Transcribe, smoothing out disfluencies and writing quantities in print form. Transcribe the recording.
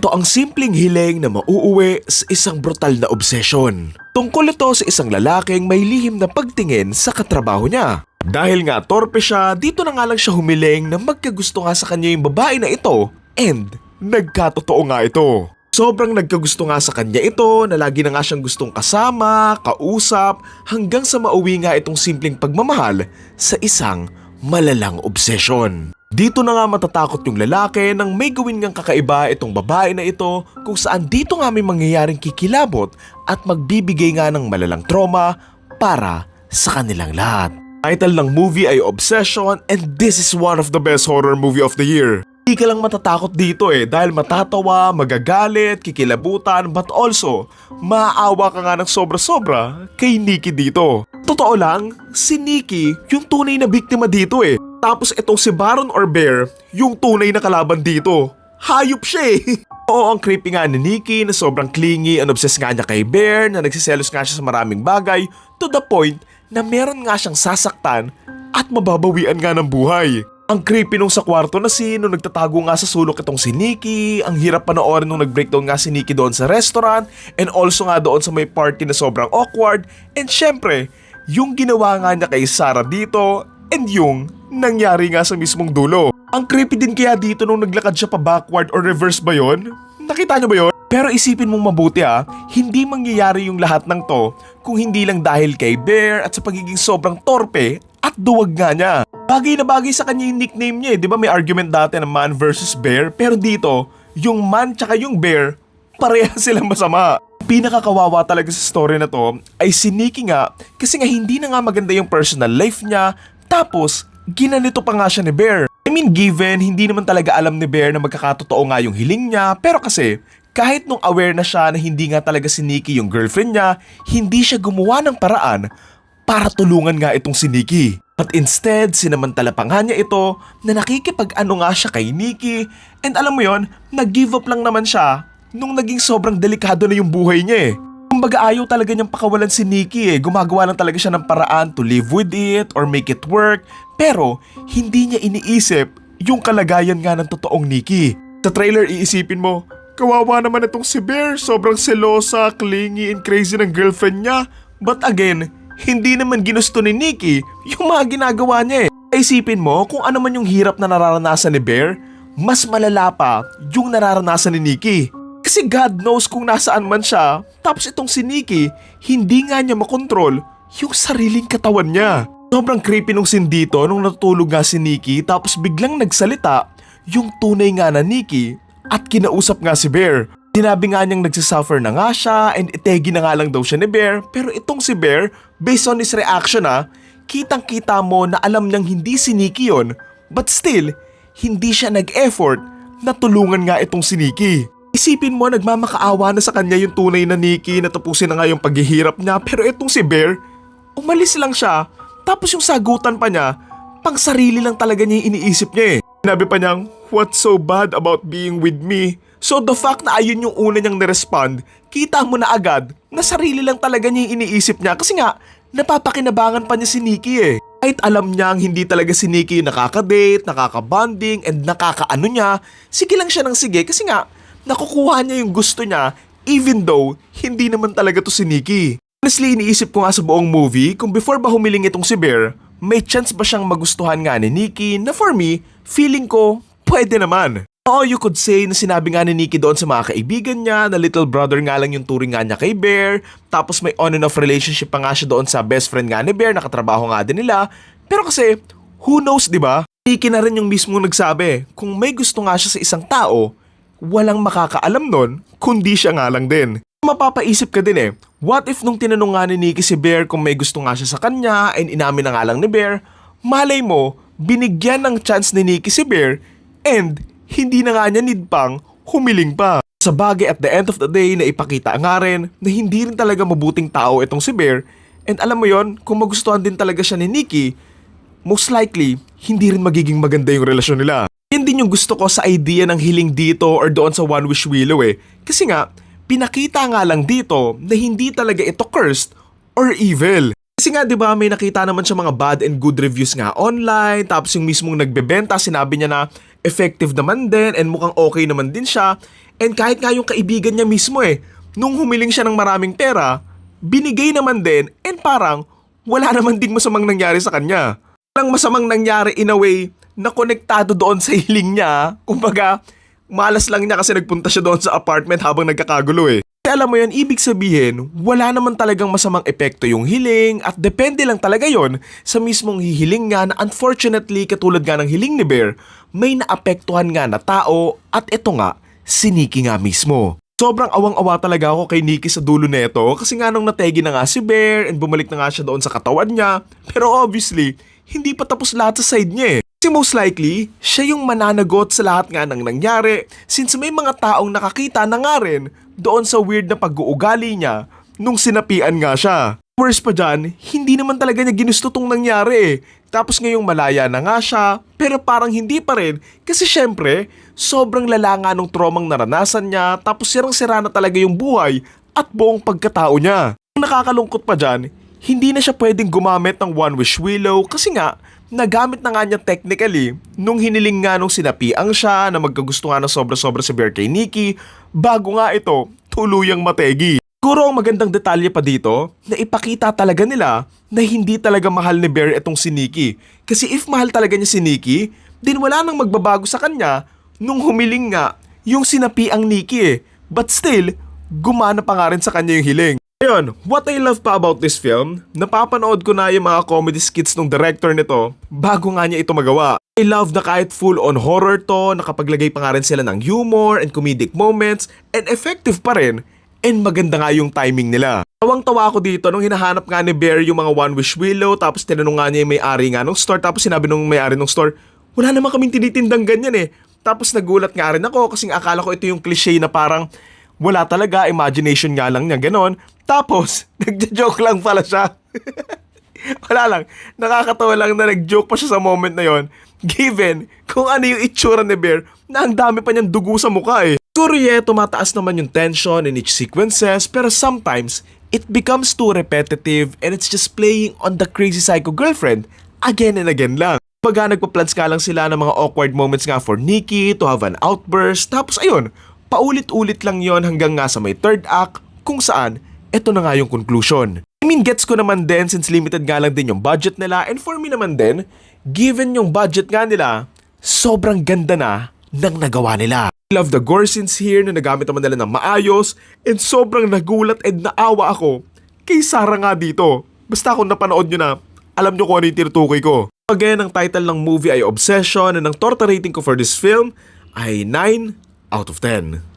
Ito ang simpleng hiling na mauuwi sa isang brutal na obsesyon. Tungkol ito sa isang lalaking may lihim na pagtingin sa katrabaho niya. Dahil nga torpe siya, dito na nga lang siya humiling na magkagusto nga sa kanya yung babae na ito, and nagkatotoo nga ito. Sobrang nagkagusto nga sa kanya ito na lagi na nga siyang gustong kasama, kausap, hanggang sa mauwi nga itong simpleng pagmamahal sa isang malalang obsesyon. Dito na nga matatakot yung lalaki nang may gawin ngang kakaiba itong babae na ito, kung saan dito nga may mangyayaring kikilabot at magbibigay nga ng malalang trauma para sa kanilang lahat. Title ng movie ay Obsession, and this is one of the best horror movie of the year. Di ka lang matatakot dito dahil matatawa, magagalit, kikilabutan, but also maaawa ka nga ng sobra-sobra kay Nikki dito. Totoo lang, si Nikki yung tunay na biktima dito Tapos itong si Baron or Bear yung tunay na kalaban dito. Hayop siya Oo, ang creepy nga ni Nikki na sobrang clingy and obsessed nga niya kay Bear, na nagsiselos nga siya sa maraming bagay to the point na meron nga siyang sasaktan at mababawian nga ng buhay. Ang creepy nung sa kwarto na scene nung nagtatago nga sa sulok itong si Nikki. Ang hirap panoorin nung nag-breakdown nga si Nikki doon sa restaurant, and also nga doon sa may party na sobrang awkward. And syempre, yung ginawa nga niya kay Sarah dito, and yung nangyari nga sa mismong dulo. Ang creepy din kaya dito nung naglakad siya pa backward or reverse ba yon? Nakita niyo ba yon? Pero isipin mong mabuti hindi mangyayari yung lahat ng to kung hindi lang dahil kay Bear at sa pagiging sobrang torpe at duwag nga niya. Bagay na bagay sa kanya yung nickname niya di ba may argument dati na man versus bear, pero dito, yung man tsaka yung bear, pareha silang masama. Pinakakawawa talaga sa story na to ay si Nikki nga, kasi nga hindi na nga maganda yung personal life niya, tapos ginanito pa nga siya ni Bear. I mean, given hindi naman talaga alam ni Bear na magkakatotoo nga yung hiling niya, pero kasi kahit nung aware na siya na hindi nga talaga si Nikki yung girlfriend niya, hindi siya gumawa ng paraan para tulungan nga itong si Nikki. But instead, sinamantala pa nga niya ito na nakikipag-ano nga siya kay Nikki, and alam mo yon, nag-give up lang naman siya nung naging sobrang delikado na yung buhay niya Kumbaga ayaw talaga niyang pakawalan si Nikki Gumagawa lang talaga siya ng paraan to live with it or make it work, pero hindi niya iniisip yung kalagayan nga ng totoong Nikki. Sa trailer iisipin mo, kawawa naman itong si Bear, sobrang selosa, clingy and crazy ng girlfriend niya. But again, hindi naman ginusto ni Nikki yung mga ginagawa niya Isipin mo kung ano man yung hirap na nararanasan ni Bear, mas malala pa yung nararanasan ni Nikki. Kasi God knows kung nasaan man siya, tapos itong si Nikki, hindi nga niya makontrol yung sariling katawan niya. Sobrang creepy nung scene dito nung natutulog nga si Nikki, tapos biglang nagsalita yung tunay nga na Nikki at kinausap nga si Bear. Sinabi nga niyang nagsisuffer na nga siya and itegi na nga lang daw siya ni Bear, pero itong si Bear, based on his reaction kitang-kita mo na alam niyang hindi si Nikki yun, but still, hindi siya nag-effort na tulungan nga itong si Nikki. Isipin mo, nagmamakaawa na sa kanya yung tunay na Nikki na tapusin na nga yung paghihirap niya, pero itong si Bear, umalis lang siya, tapos yung sagutan pa niya, pang sarili lang talaga niya yung iniisip niya Sinabi pa niyang, what's so bad about being with me? So the fact na ayun yung una niyang nirespond, kita mo na agad na sarili lang talaga niya yung iniisip niya kasi nga napapakinabangan pa niya si Nikki Kahit alam niyang hindi talaga si Nikki yung nakaka-date, nakaka-bonding and nakakaano niya, sige lang siya ng sige kasi nga nakukuha niya yung gusto niya even though hindi naman talaga to si Nikki. Honestly, iniisip ko nga sa buong movie kung before ba humiling itong si Bear, may chance ba siyang magustuhan nga ni Nikki na for me, feeling ko pwede naman. Oo, you could say na sinabi nga ni Nikki doon sa mga kaibigan niya na little brother nga lang yung turing nga niya kay Bear, tapos may on and off relationship pa nga siya doon sa best friend nga ni Bear, nakatrabaho nga din nila. Pero kasi, who knows diba? Nikki na rin yung mismo nagsabi, kung may gusto nga siya sa isang tao, walang makakaalam nun kundi siya nga lang din. Mapapaisip ka din what if nung tinanong nga ni Nikki si Bear kung may gusto nga siya sa kanya and inamin na nga lang ni Bear, malay mo, binigyan ng chance ni Nikki si Bear and hindi na nga niya need pang humiling pa. Sa bagay at the end of the day na ipakita nga rin na hindi rin talaga mabuting tao itong si Bear, and alam mo yon, kung magustuhan din talaga siya ni Nikki, most likely hindi rin magiging maganda yung relasyon nila. Yan din yung gusto ko sa idea ng hiling dito or doon sa One Wish Willow kasi nga pinakita nga lang dito na hindi talaga ito cursed or evil. Kasi nga 'di ba may nakita naman siya mga bad and good reviews nga online, tapos yung mismong nagbebenta sinabi niya na effective naman din and mukhang okay naman din siya. And kahit nga yung kaibigan niya mismo nung humiling siya ng maraming pera, binigay naman din and parang wala naman ding masamang nangyari sa kanya. Walang masamang nangyari in a way na konektado doon sa hiling niya. Kumbaga, malas lang niya kasi nagpunta siya doon sa apartment habang nagkakagulo Kasi alam mo yan, ibig sabihin, wala naman talagang masamang epekto yung hiling at depende lang talaga yon sa mismong hihiling nga na unfortunately katulad nga ng hiling ni Bear, may naapektuhan nga na tao at ito nga, si Nikki nga mismo. Sobrang awang-awa talaga ako kay Nikki sa dulo neto kasi nga nung nategi na nga si Bear and bumalik na nga siya doon sa katawan niya. Pero obviously, hindi pa tapos lahat sa side niya Kasi most likely, siya yung mananagot sa lahat nga ng nangyari since may mga taong nakakita na nga rin doon sa weird na pag-uugali niya nung sinapian nga siya. Worse pa dyan, hindi naman talaga niya ginusto tong nangyari Tapos ngayong malaya na nga siya, pero parang hindi pa rin kasi syempre, sobrang lala nga nung traumang naranasan niya tapos sirang-sira na talaga yung buhay at buong pagkatao niya. Ang nakakalungkot pa dyan, hindi na siya pwedeng gumamit ng One Wish Willow kasi nga, nagamit na nga niya technically nung hiniling nga nung sinapiang siya na magkagusto nga ng sobra-sobra si Bear kay Nikki bago nga ito tuluyang mategi. Siguro ang magandang detalye pa dito na ipakita talaga nila na hindi talaga mahal ni Bear itong si Nikki. Kasi if mahal talaga niya si Nikki, din wala nang magbabago sa kanya nung humiling nga yung sinapiang Nikki But still, gumana pa nga rin sa kanya yung hiling. Ayun, what I love pa about this film, napapanood ko na yung mga comedy skits ng director nito bago nga niya ito magawa. I love na kahit full on horror to, nakapaglagay pa nga rin sila ng humor and comedic moments and effective pa rin and maganda nga yung timing nila. Tawang-tawa ako dito nung hinahanap nga ni Bear yung mga One Wish Willow tapos tinanong nga niya yung may-ari nga ng store tapos sinabi nung may-ari ng store, wala naman kaming tinitindang ganyan Tapos nagulat nga rin ako kasi akala ko ito yung cliche na parang wala talaga, imagination nga lang niya, ganon. Tapos, nagja-joke lang pala siya. Wala lang, nakakatawa lang na nag-joke pa siya sa moment na yon. Given kung ano yung itsura ni Bear na ang dami pa niyang dugo sa mukha Siguro tumataas naman yung tension in each sequences pero sometimes, it becomes too repetitive and it's just playing on the crazy psycho girlfriend again and again lang. Pagka nagpa-plans ka lang sila ng mga awkward moments nga for Nikki to have an outburst tapos ayun, paulit-ulit lang yon hanggang nga sa may third act kung saan ito na nga yung conclusion. I mean, gets ko naman din since limited nga lang din yung budget nila and for me naman din, given yung budget nga nila, sobrang ganda na ng nagawa nila. I love the gore scenes here na nagamit naman nila ng maayos and sobrang nagulat and naawa ako kay Sarah nga dito. Basta kung napanood nyo na, alam nyo kung ano yung tinutukoy ko. Again, ang title ng movie ay Obsession and ang torta rating ko for this film ay 9 out of 10.